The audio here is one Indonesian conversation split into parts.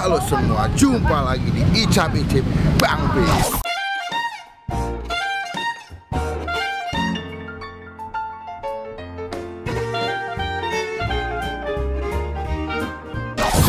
Halo semua, jumpa lagi di Icap-Icip Bang Bis.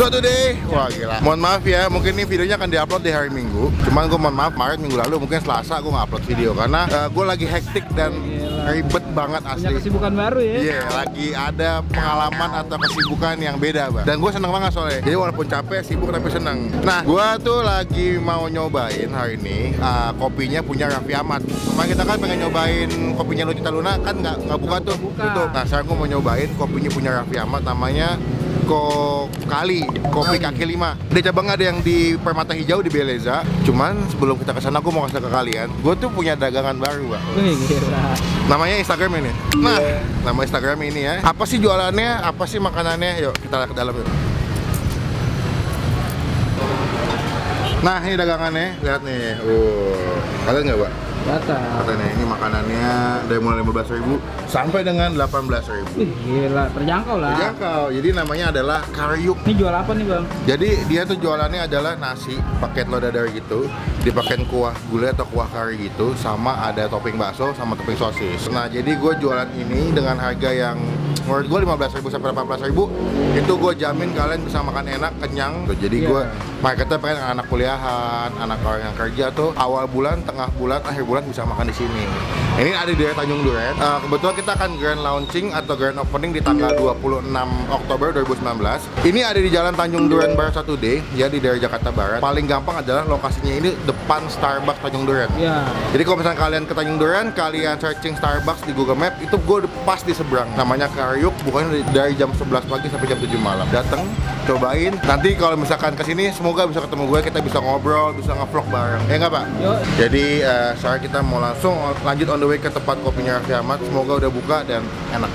So today, wah gila. Mohon maaf ya, mungkin ini videonya akan diupload di hari Minggu. Cuman gue mohon maaf, kemarin minggu lalu mungkin Selasa gue nggak upload video karena gue lagi hektik dan ribet banget asli. Punya kesibukan baru ya? Iya, lagi ada pengalaman atau kesibukan yang beda, Bang. Dan gue seneng banget soalnya. Jadi walaupun capek, sibuk tapi seneng. Nah, gue tuh lagi mau nyobain hari ini kopinya punya Raffi Ahmad. Kemarin kita kan pengen nyobain kopinya Lucita Luna, kan nggak buka tuh. Tutup. Nah, sekarang gue mau nyobain kopinya punya Raffi Ahmad, namanya Kokali, kopi kaki lima. Dia cabang ada yang di Permata Hijau di Beleza. Cuman sebelum kita kesana, aku mau kasih ke kalian, gue tuh punya dagangan baru, Bang. Gila. Namanya Instagram ini. Nah, nama Instagram ini ya. Apa sih jualannya? Apa sih makanannya? Yuk kita lihat ke dalam yuk. Nah, ini dagangannya. Lihat nih. Kalian nggak, Pak? Katanya ini makanannya dari mulai 15.000 sampai dengan 18.000. Wih, gila, terjangkau lah. Terjangkau. Jadi namanya adalah Karyuk. Ini jual apa nih, Bang? Jadi dia tuh jualannya adalah nasi paket lodadar gitu, dipakein kuah gulai atau kuah kari gitu, sama ada topping bakso sama topping sosis. Nah, jadi gue jualan ini dengan harga yang menurut gue 15.000 sampai 18.000, itu gue jamin kalian bisa makan enak, kenyang. Jadi gue marketnya pengen anak kuliahan, anak orang yang kerja tuh awal bulan, tengah bulan, akhir bulan bisa makan di sini. Ini ada di daerah Tanjung Duren. Kebetulan kita akan grand launching atau grand opening di tanggal 26 Oktober 2019. Ini ada di Jalan Tanjung Duren Barat 1D, ya di daerah Jakarta Barat. Paling gampang adalah lokasinya ini depan Starbucks Tanjung Duren. Iya. Jadi kalau misalnya kalian ke Tanjung Duren, kalian searching Starbucks di Google Map, itu gue pas di seberang. Namanya Karyuk, bukannya dari jam 11 pagi sampai jam 7 malam. Dateng, cobain. Nanti kalau misalkan kesini, semoga bisa ketemu gue, kita bisa ngobrol, bisa nge-vlog bareng. Ya nggak, Pak? Yuk. Jadi sekarang kita mau langsung lanjut on the way ke tempat kopinya Raffi Ahmad. Semoga udah buka dan enak.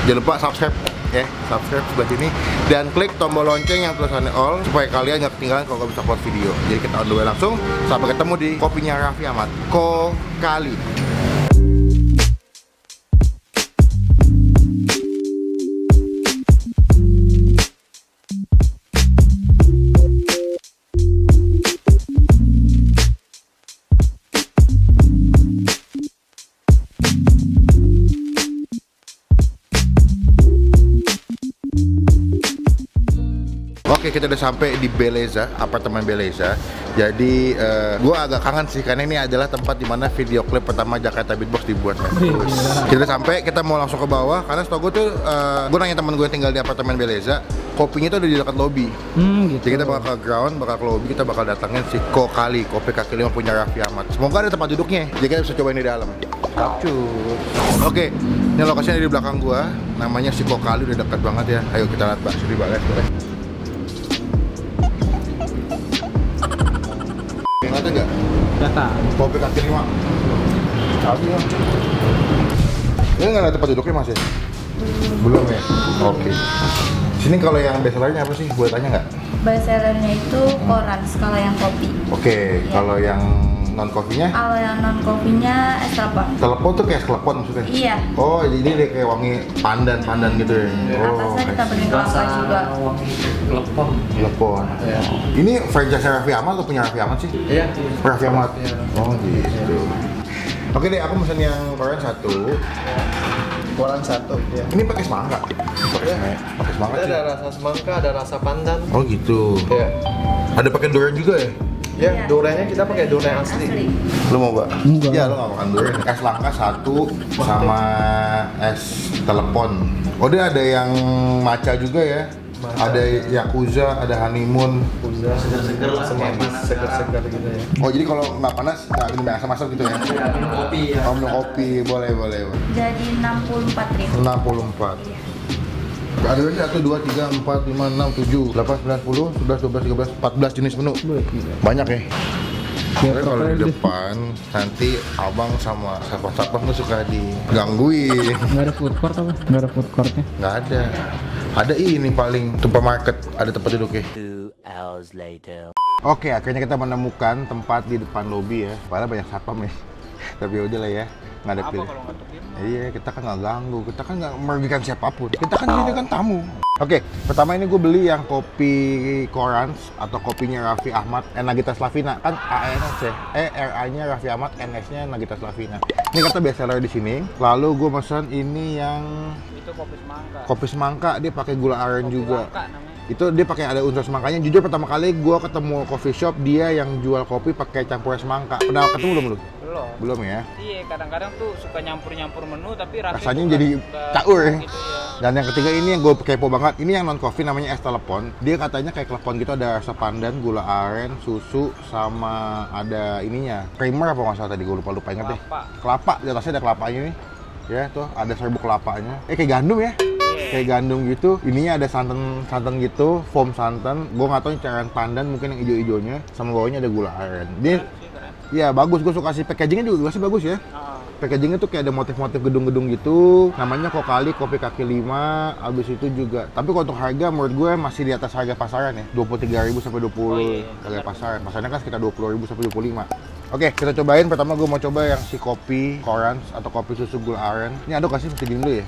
Jangan lupa subscribe ya, subscribe sebelah sini dan klik tombol lonceng yang tulisannya all supaya kalian nggak ketinggalan kalau nggak bisa upload video. Jadi kita on the way langsung sampai ketemu di kopinya Raffi Ahmad, Kokali. Oke, kita udah sampai di Beleza, apartemen Beleza. Jadi gue agak kangen sih karena ini adalah tempat dimana video klip pertama Jakarta Beatbox dibuat. Kita udah sampai, kita mau langsung ke bawah karena setahu gue tuh gue nanya teman gue yang tinggal di apartemen Beleza, kopinya tuh ada di dekat lobby. Gitu. Jadi kita bakal ke ground, bakal ke lobby, kita bakal datangin si Kokali, kopi kaki lima punya Raffi Ahmad. Semoga ada tempat duduknya, jadi kita bisa cobain di dalam. Capcus. Oke, ini lokasinya di belakang gua, namanya si Kokali, udah dekat banget ya. Ayo kita lihat bakso di balik. Ada nggak? Data. Kopi kaki lima. Tapi ya. Ini nggak ada tempat duduknya Mas ya? Belum ya? Oke. Sini kalau yang bestsellernya apa sih? Boleh tanya nggak? Bestsellernya itu Korans kalau yang kopi. Oke, kalau yang non kopinya? Kalau yang non kopinya es telepon. Telepon tuh kayak telepon maksudnya? Iya. Oh, jadi dia kayak wangi pandan gitu ya? Oh, Atasnya ditambahin kelapa juga. telepon. Ya. Ini franchise Raffi Ahmad atau punya Raffi Ahmad sih? Iya. Raffi Ahmad. Iya. Oh gitu. Oke deh, aku pesen yang Korean satu. Koran satu. Ya. Ini pakai semangka. Pakai semangka Ada sih. rasa semangka, ada rasa pandan. Oh gitu. Ya. Ada pakai durian juga ya? Ya, Iya. duriannya kita pakai durian asli. Lu mau gak? Enggak. Ya, lu gak makan durian. Es langka satu sama es telepon. Oh dia ada yang matcha juga ya? Matcha. Ada yakuza, ada honeymoon. Udah segar-segar lah, semanis, segar-segar gitu ya. Oh jadi kalau nggak panas, nggak minum yang asam-asam gitu ya? Minum kopi ya. Oh minum kopi, boleh. Jadi 64.000. 64. Ada lagi 1, 2, 3, 4, 5, 6, 7, 8, 9, 10, 11, 12, 13, 14 jenis menu. Banyak ya? Soalnya kalau di depan, nanti abang sama satpam tuh suka digangguin. Nggak ada food court apa? Nggak ada food courtnya? Nggak ada. Ada ini paling supermarket, ada tempat duduknya. 2 hours later. Oke, akhirnya kita menemukan tempat di depan lobi ya. Padahal banyak satpam ya. Tapi udah lah ya, nggak ada Apa pilih. kalau nggak terdiam? Iya, kita kan nggak ganggu, kita kan nggak merugikan siapapun. Kita kan ini kan tamu. Oke, pertama ini gue beli yang kopi Korans atau kopinya Raffi Ahmad Nagita Slavina, kan ANS ya, RA-nya Raffi Ahmad, NS-nya Nagita Slavina. Ini kata best seller di sini. Lalu gue pesan ini yang Itu kopi semangka. kopi semangka, dia pakai gula aren Kopi juga. langka namanya. Itu dia pakai ada unsur semangkanya. Jujur pertama kali gue ketemu coffee shop dia yang jual kopi pakai campuran semangka. Pernah ketemu belum lu? Belum. Belum ya. Iya, kadang-kadang tuh suka nyampur-nyampur menu tapi Rasanya tuh jadi nggak caur ya. gitu ya. Dan yang ketiga ini yang gue kepo banget, ini yang non coffee namanya es telepon. Dia katanya kayak telepon gitu, ada rasa pandan, gula aren, susu, sama ada ininya creamer apa nggak salah tadi gue lupa inget deh. Kelapa, di atasnya ada kelapanya nih. Ya tuh ada serbuk kelapanya. Kayak gandum ya. Kayak gandum gitu. Ininya ada santan gitu, foam santan. Gue nggak tahu ini cairan pandan mungkin yang hijau-hijaunya. Sama bawahnya ada gula aren. Dia ya bagus, gue suka sih packagingnya juga sih bagus ya. Packagingnya tuh kayak ada motif-motif gedung-gedung gitu. Namanya Kokali Kopi Kaki 5. Abis itu juga. Tapi kalau untuk harga menurut gue masih di atas harga pasaran ya. 23.000 sampai 20 harga pasaran. Pasarannya kan sekitar 20.000 sampai 25. Oke, kita cobain. Pertama gue mau coba yang si kopi Korans atau kopi susu gula aren. Ini aduk kasih mesti dingin dulu ya.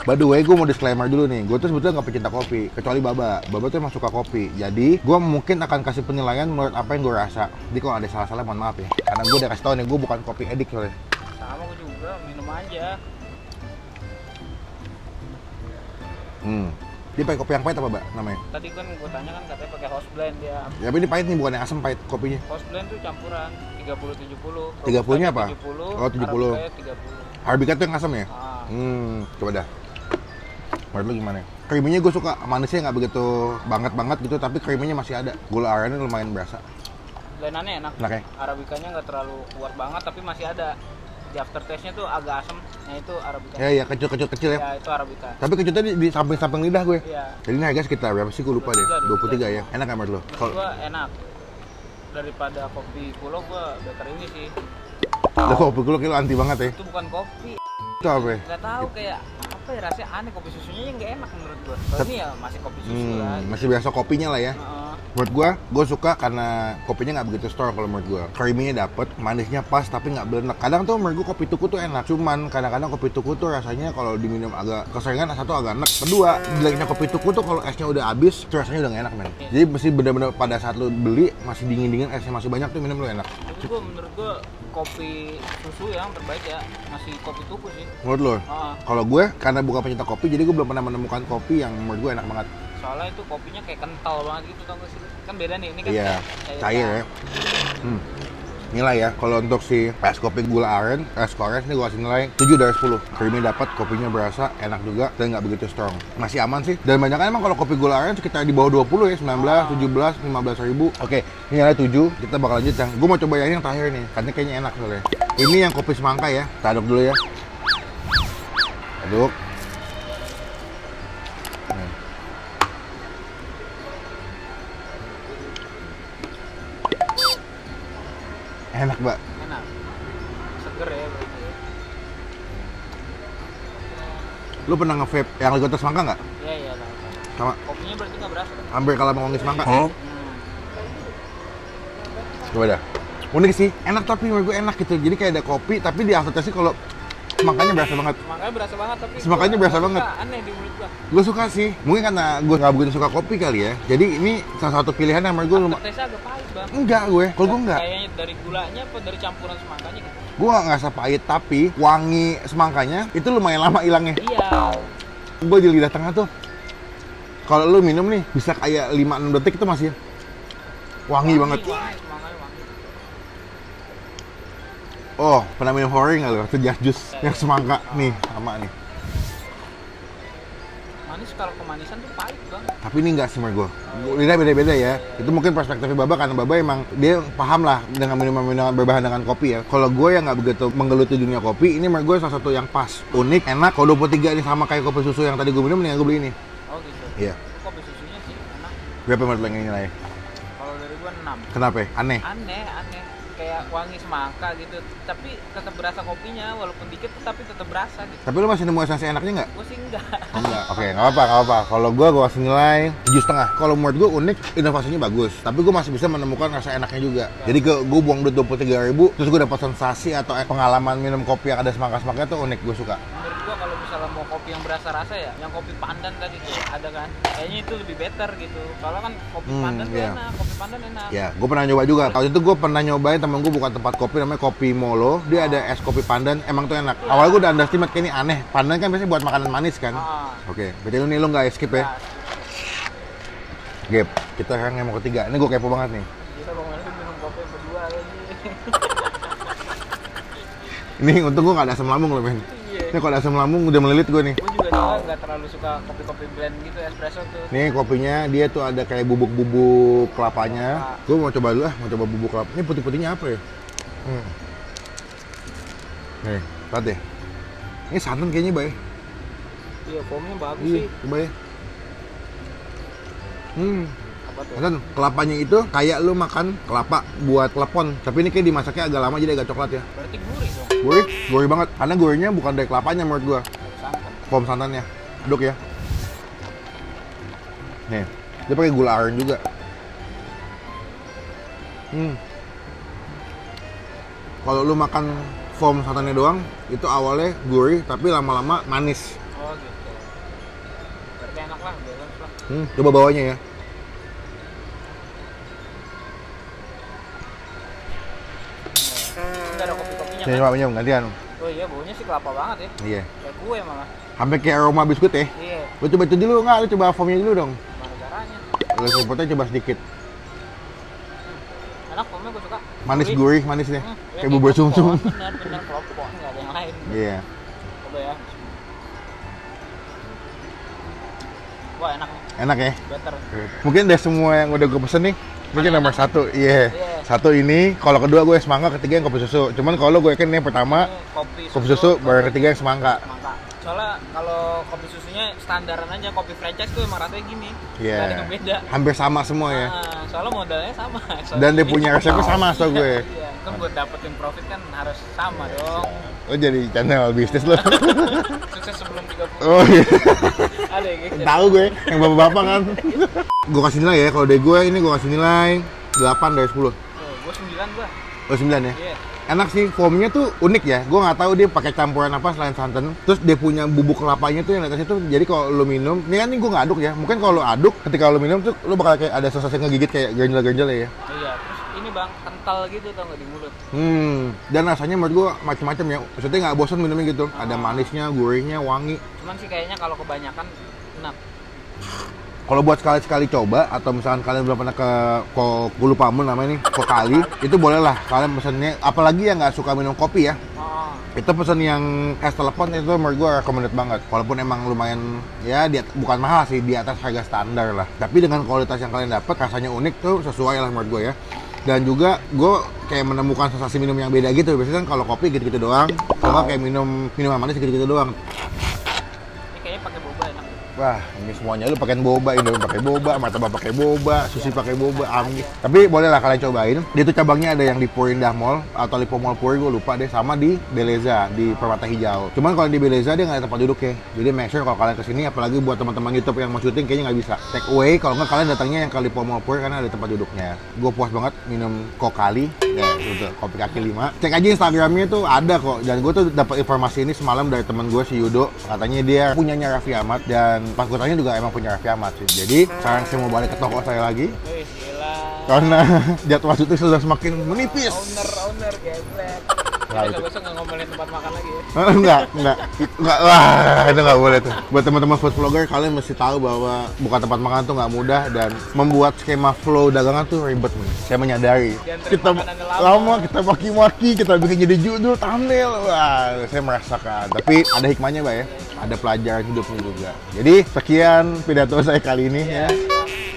By the way, gue mau disclaimer dulu nih. Gue tuh sebetulnya nggak pecinta kopi, kecuali Baba. Baba tuh emang suka kopi. Jadi, gue mungkin akan kasih penilaian menurut apa yang gue rasa. Jadi kalau ada salah-salah, mohon maaf ya. Karena gue udah kasih tau nih, gue bukan kopi edik soalnya. Sama gue juga, minum aja. Dia pakai kopi yang pahit apa, Mbak, namanya? Tadi kan gue tanya kan katanya pakai house blend dia. Ya, tapi ini pahit nih, bukan yang asam pahit kopinya. House blend tuh campuran 30-70. 30-nya apa? 70, Oh, 70. Arabica 30. Arabica tuh yang asam ya? Coba dah. Menurut lu gimana? Creamy-nya gue suka, manisnya nggak begitu banget gitu, tapi creamy-nya masih ada. Gula arennya lumayan berasa. Blend-annya enak. Enak ya? Arabicanya nggak terlalu kuat banget, tapi masih ada. Di aftertaste-nya tuh agak asam, nah itu Arabica. Ya, kecil ya. Ya, itu Arabica. Tapi kecutnya di samping-samping lidah gue. Iya. Jadi ini harga sekitar berapa sih? Gue lupa deh. 23 ya. Enak nggak menurut lo? Menurut gua enak. Daripada kopi kulo gua better ini sih. Lo kopi lo kilo anti banget ya? Itu bukan kopi. Itu apa ya? Nggak tahu kayak apa ya, rasanya aneh, kopi susunya yang nggak enak menurut gua. Kalau ini ya masih kopi susu lah. Masih biasa kopinya lah ya. Menurut gue suka karena kopinya nggak begitu strong kalau menurut gue. Creamy-nya dapet, manisnya pas tapi nggak belenek. Kadang tuh menurut gue kopi tuku tuh enak. Cuman kadang-kadang kopi tuku tuh rasanya kalau diminum agak keseringan, satu agak enek. Kedua, jeleknya kopi tuku tuh kalau esnya udah habis, tuh rasanya udah nggak enak men. Jadi mesti bener-bener pada saat lu beli masih dingin-dingin, esnya masih banyak tuh minum lu enak. Tapi menurut gua kopi susu yang terbaik ya masih kopi tuku sih. Menurut lo? Kalau gue karena bukan pecinta kopi, jadi gue belum pernah menemukan kopi yang menurut gue enak banget. Soalnya itu kopinya kayak kental banget gitu, tau gak sih? Kan beda nih, ini kan Iya, cair ya. Nilai ya, kalau untuk si es kopi gula aren, es Korans ini gue kasih nilai 7 dari 10. Creamy dapat, kopinya berasa, enak juga, dan nggak begitu strong. Masih aman sih. Dan banyak kan emang kalau kopi gula aren sekitar di bawah 20 ya, 19, 17, 15 ribu. Oke, ini nilai 7, kita bakal lanjut yang, gue mau coba yang terakhir nih, karena kayaknya enak soalnya. Ini yang kopi semangka ya, kita aduk dulu ya. Aduk. Enak, Mbak. enak. Seger ya berarti ya. Lu pernah nge-vape yang Legota semangka nggak? Iya lah. Sama. Kopinya berarti nggak berasa. Hampir kalah sama wangi semangka. Coba dah. Unik sih, enak tapi menurut gue enak gitu. Jadi kayak ada kopi, tapi di aftertaste sih kalau semangkanya berasa banget. Makanya berasa banget tapi Semangkanya berasa banget. Aneh di mulut gua. Gue suka sih, mungkin karena gue nggak begitu suka kopi kali ya. Jadi ini salah satu pilihan yang menurut gue Aftertaste agak pahit bang. Enggak gue, kalau gue enggak. Kayaknya dari gulanya apa dari campuran semangkanya gitu. Gue nggak ngerasa pahit, tapi wangi semangkanya itu lumayan lama hilangnya. Iya. Gue di lidah tengah tuh, kalau lu minum nih bisa kayak 5-6 detik itu masih wangi banget. Semangkanya wangi. Oh, pernah minum horror nggak lo? Itu jas jus yang semangka nih, sama nih. Manis kalau kemanisan tuh pahit bang. Tapi ini nggak sih menurut gue. Lidah beda-beda ya. Itu mungkin perspektifnya Baba karena Baba emang dia paham lah dengan minuman berbahan dengan kopi ya. Kalau gue yang nggak begitu menggeluti dunia kopi, ini menurut gue salah satu yang pas, unik, enak. Kalau 23 ini sama kayak kopi susu yang tadi gue minum, mendingan gue beli ini. Oh gitu. Iya. Kopi susunya sih enak. Berapa menurut lo yang ini lah ya? Kalau dari gua 6. Kenapa ya? Aneh. Aneh. kayak wangi semangka gitu, tapi tetap berasa kopinya walaupun dikit tapi tetap berasa gitu. Tapi lu masih nemu esensi enaknya nggak? Gue sih enggak. Oh, enggak. Oke, nggak apa-apa. Kalau gue kasih nilai 7,5. Kalau menurut gue unik, inovasinya bagus. Tapi gue masih bisa menemukan rasa enaknya juga. Jadi gue buang duit 23.000, terus gue dapat sensasi atau pengalaman minum kopi yang ada semangka-semangkanya tuh unik, gue suka. Menurut gue kalau misalnya mau kopi yang berasa rasa ya, yang kopi pandan tadi tuh ada kan, kayaknya itu lebih better gitu. Soalnya kan kopi pandan tuh iya. enak, kopi pandan enak. Ya, gue pernah nyoba juga. Waktu itu gue pernah nyobain, temen gue bukan tempat kopi, namanya Kopi Molo. Dia ada es kopi pandan, emang tuh enak. Awalnya gue udah underestimate, kayak ini aneh. Pandan kan biasanya buat makanan manis kan. Oke, berarti lu nih lu nggak skip ya? Gap, kita sekarang yang mau ketiga. Ini gue kepo banget nih. Kita Bang Melvin minum kopi berdua lagi. Ini untung gue nggak ada asam lambung loh, men. Iya. Ini kalau ada asam lambung udah melilit gue nih. Gue juga soalnya nggak terlalu suka kopi-kopi blend gitu, espresso tuh. Nih kopinya dia tuh ada kayak bubuk-bubuk kelapanya. Gue mau coba dulu mau coba bubuk kelapa. Ini putih-putihnya apa ya? Nih, lihat deh. Ini santan kayaknya, Bay. Iya, foamnya bagus Iya, sih. coba ya. Apa tuh? Santan, kelapanya itu kayak lu makan kelapa buat klepon. Tapi ini kayak dimasaknya agak lama jadi agak coklat ya. Berarti gurih dong. Gurih banget. Karena gurihnya bukan dari kelapanya menurut gua. Dari santan. Foam santannya. Aduk ya. Nih, dia pakai gula aren juga. Kalau lu makan foam santannya doang, itu awalnya gurih tapi lama-lama manis. Oh gitu. Berarti enak lah, balance lah. Coba bawanya ya. Enggak ada kopi-kopinya Sini kan? coba minum gantian. Oh iya, baunya sih kelapa banget ya. Iya. Kayak kue malah. Sampai kayak aroma biskuit ya. Iya. Lu coba itu dulu nggak? Lu coba foamnya dulu dong. Gimana caranya? Lu sempurna coba sedikit. Enak, foamnya gue suka. Manis gurih, manis deh. Ya, Kayak bubur sum-sum. Bener-bener keropok, nggak ada yang lain. Iya. Coba ya. Wah, enak nih. Enak ya. Better. Mungkin dari semua yang udah gue pesen nih, mungkin nomor satu, iya. Iya. Satu ini, kalau kedua gue semangka, ketiga yang kopi susu. Cuman kalau gue yakin yang pertama Ini kopi susu, baru yang ketiga yang semangka. semangka. Soalnya kalau kopi susunya standaran aja, kopi franchise tuh emang rasanya gini. Iya. Nggak ada yang beda. Hampir sama semua ya. Nah, soalnya modalnya sama. Dan dia punya resepnya sama so gue. Iya, kan buat dapetin profit kan harus sama dong. Lo jadi channel bisnis lo. Sukses sebelum 30. Oh iya. Ada yang gitu. Tahu gue, yang bapak-bapak kan. Gue kasih nilai ya, kalau dari gue ini gue kasih nilai 8 dari 10. Oh, gue 9 gua. Oh 9 ya? Iya. Enak sih, foamnya tuh unik ya. Gue nggak tahu dia pakai campuran apa selain santan. Terus dia punya bubuk kelapanya tuh yang di atas itu. Jadi kalau lo minum, ini kan gue nggak aduk ya. Mungkin kalau lo aduk, ketika lo minum tuh lo bakal kayak ada sensasi ngegigit kayak ganjel-ganjel ya. Iya, terus ini bang, kental gitu tau nggak di mulut. Dan rasanya menurut gue macam-macam ya. Maksudnya nggak bosan minumnya gitu. Ada manisnya, gurihnya, wangi. Cuman sih kayaknya kalau kebanyakan enak. Kalau buat sekali-sekali coba atau misalkan kalian belum pernah ke gue lupa namanya nih Kokali, itu boleh lah kalian pesennya. Apalagi yang nggak suka minum kopi ya, Oh, itu pesen yang es telepon itu menurut gue recommended banget. Walaupun emang lumayan ya bukan mahal sih, di atas harga standar lah. Tapi dengan kualitas yang kalian dapat, rasanya unik tuh sesuai lah menurut gue ya. Dan juga gue kayak menemukan sensasi minum yang beda gitu. Biasanya kan kalau kopi gitu-gitu doang, kalau kayak minuman manis gitu-gitu doang. ini kayaknya pakai boba enak. Wah, ini semuanya lu pakai boba, Indomie pakai boba, martabak pakai boba, sushi pakai boba, amis. Tapi boleh lah kalian cobain. Dia tuh cabangnya ada yang di Purindah Mall atau Lipo Mall Puri, gue lupa deh, sama di Beleza di Permata Hijau. Cuman kalau di Beleza dia nggak ada tempat duduk ya. Jadi make sure kalau kalian kesini, apalagi buat teman-teman YouTube yang mau syuting kayaknya nggak bisa. Take away, kalau nggak kalian datangnya yang ke Lipo Mall Puri karena ada tempat duduknya. Gue puas banget minum Kokali, ya itu kopi kaki 5. Cek aja Instagramnya tuh ada kok. Dan gue tuh dapat informasi ini semalam dari teman gue si Yudo. Katanya dia punyanya Raffi Ahmad dan pas gue tanya juga emang punya Raffi Ahmad sih. Jadi sekarang saya mau balik ke toko saya lagi Wih, gila. karena jadwal syuting sudah semakin menipis. Owner, geblek. Nah, itu. Besok-besok nggak ngomelin tempat makan lagi ya. Enggak, wah itu nggak boleh tuh. Buat teman-teman food vlogger, kalian mesti tahu bahwa buka tempat makan tuh nggak mudah dan membuat skema flow dagangan tuh ribet nih. Saya menyadari. Dianterin Kita makanannya lama, kita maki-maki, kita bikin jadi judul, thumbnail, wah saya merasakan. Tapi ada hikmahnya, Mbak ya. Ada pelajaran hidupnya juga. Jadi sekian pidato saya kali ini ya.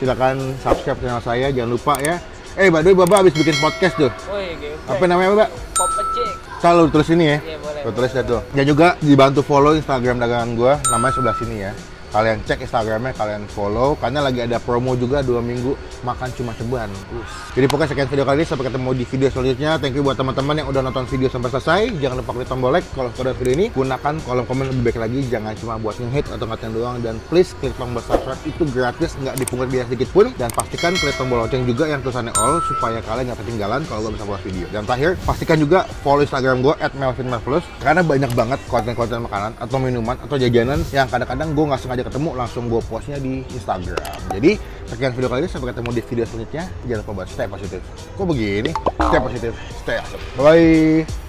Silakan subscribe channel saya, jangan lupa ya. Bapak habis bikin podcast tuh. Woi, geblek. Apa namanya, Mbak? Pop Ecek. Selalu tulis ini ya. Iya, boleh. Gue tulis ya tuh. Dan juga dibantu follow Instagram dagangan gue, namanya sebelah sini ya. Kalian cek Instagramnya, kalian follow, karena lagi ada promo juga 2 minggu makan cuma ceban. Jadi pokoknya sekian video kali ini, sampai ketemu di video selanjutnya. Thank you buat teman-teman yang udah nonton video sampai selesai. Jangan lupa klik tombol like kalau suka video ini. Gunakan kolom komen lebih baik lagi, jangan cuma buat nge-hate atau ngatain doang. Dan please klik tombol subscribe, itu gratis, nggak dipungut biaya sedikit pun. Dan pastikan klik tombol lonceng juga yang tulisannya all, supaya kalian nggak ketinggalan kalau gue bisa buat video. Dan terakhir, pastikan juga follow Instagram gue @melvinmarvelous, karena banyak banget konten-konten makanan atau minuman atau jajanan yang kadang-kadang gue nggak sengaja ketemu, langsung gue postnya di Instagram. Jadi sekian video kali ini, sampai ketemu di video selanjutnya. Jangan lupa buat stay positif. Kok begini? Stay positif, stay asik. Bye.